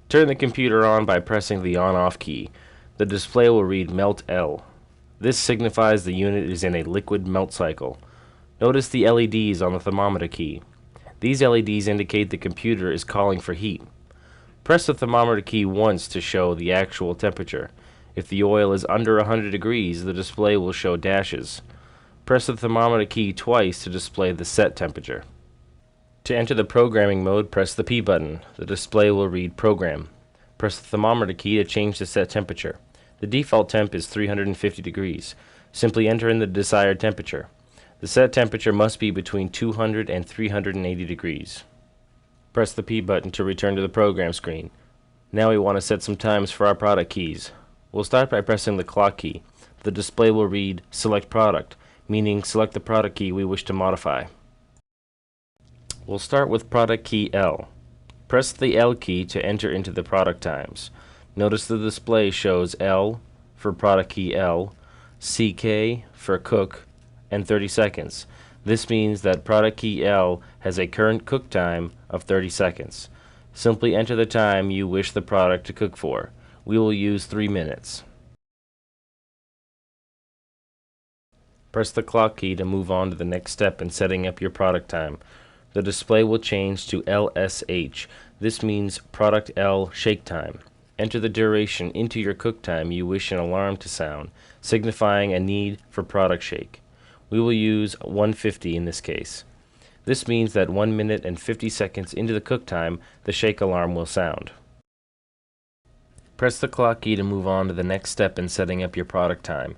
Turn the computer on by pressing the on-off key. The display will read Melt L. This signifies the unit is in a liquid melt cycle. Notice the LEDs on the thermometer key. These LEDs indicate the computer is calling for heat. Press the thermometer key once to show the actual temperature. If the oil is under 100 degrees, the display will show dashes. Press the thermometer key twice to display the set temperature. To enter the programming mode, press the P button. The display will read Program. Press the thermometer key to change the set temperature. The default temp is 350 degrees. Simply enter in the desired temperature. The set temperature must be between 200 and 380 degrees. Press the P button to return to the program screen. Now we want to set some times for our product keys. We'll start by pressing the clock key. The display will read Select Product, meaning select the product key we wish to modify. We'll start with product key L. Press the L key to enter into the product times. Notice the display shows L for product key L, CK for cook, and 30 seconds. This means that product key L has a current cook time of 30 seconds. Simply enter the time you wish the product to cook for. We will use 3 minutes. Press the clock key to move on to the next step in setting up your product time. The display will change to LSH. This means product L shake time. Enter the duration into your cook time you wish an alarm to sound, signifying a need for product shake. We will use 150 in this case. This means that 1 minute and 50 seconds into the cook time, the shake alarm will sound. Press the clock key to move on to the next step in setting up your product time.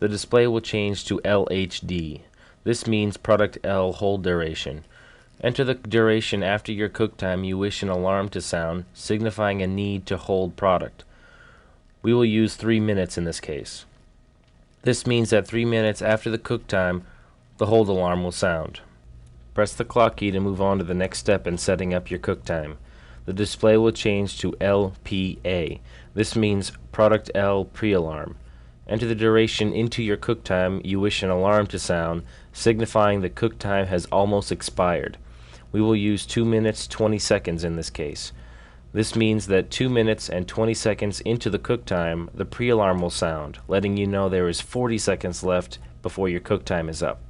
The display will change to LHD. This means product L hold duration. Enter the duration after your cook time you wish an alarm to sound, signifying a need to hold product. We will use 3 minutes in this case. This means that 3 minutes after the cook time, the hold alarm will sound. Press the clock key to move on to the next step in setting up your cook time. The display will change to LPA. This means product L pre-alarm. Enter the duration into your cook time you wish an alarm to sound, signifying the cook time has almost expired. We will use 2 minutes 20 seconds in this case. This means that 2 minutes and 20 seconds into the cook time, the pre-alarm will sound, letting you know there is 40 seconds left before your cook time is up.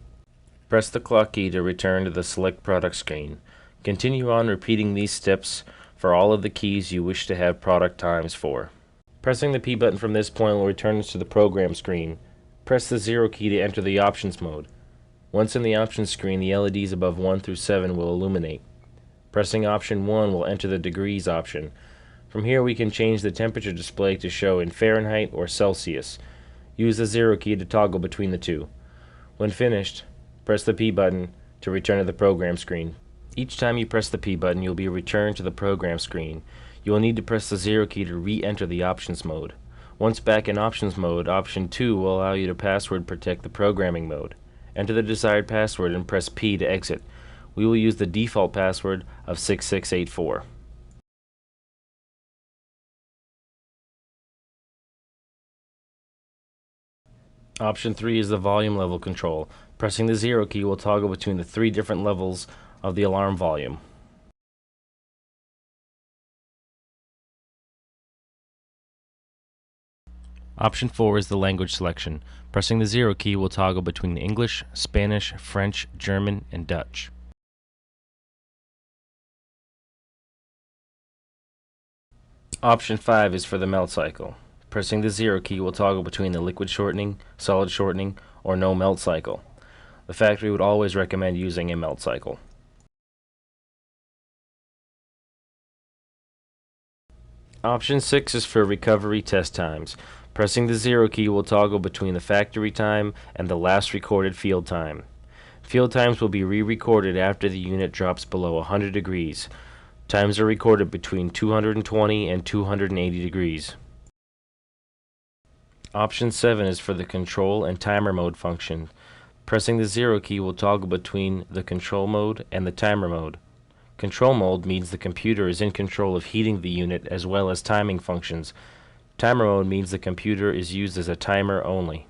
Press the clock key to return to the Select Product screen. Continue on repeating these steps for all of the keys you wish to have product times for. Pressing the P button from this point will return us to the program screen. Press the 0 key to enter the options mode. Once in the options screen, the LEDs above 1 through 7 will illuminate. Pressing option 1 will enter the degrees option. From here we can change the temperature display to show in Fahrenheit or Celsius. Use the 0 key to toggle between the two. When finished, press the P button to return to the program screen. Each time you press the P button, you'll be returned to the program screen. You will need to press the 0 key to re-enter the options mode. Once back in options mode, option 2 will allow you to password protect the programming mode. Enter the desired password and press P to exit. We will use the default password of 6684. Option 3 is the volume level control. Pressing the 0 key will toggle between the 3 different levels of the alarm volume. Option 4 is the language selection. Pressing the 0 key will toggle between English, Spanish, French, German, and Dutch. Option 5 is for the melt cycle. Pressing the 0 key will toggle between the liquid shortening, solid shortening, or no melt cycle. The factory would always recommend using a melt cycle. Option 6 is for recovery test times. Pressing the 0 key will toggle between the factory time and the last recorded field time. Field times will be re-recorded after the unit drops below 100 degrees. Times are recorded between 220 and 280 degrees. Option 7 is for the control and timer mode function. Pressing the 0 key will toggle between the control mode and the timer mode. Control mode means the computer is in control of heating the unit as well as timing functions. Timer mode means the computer is used as a timer only.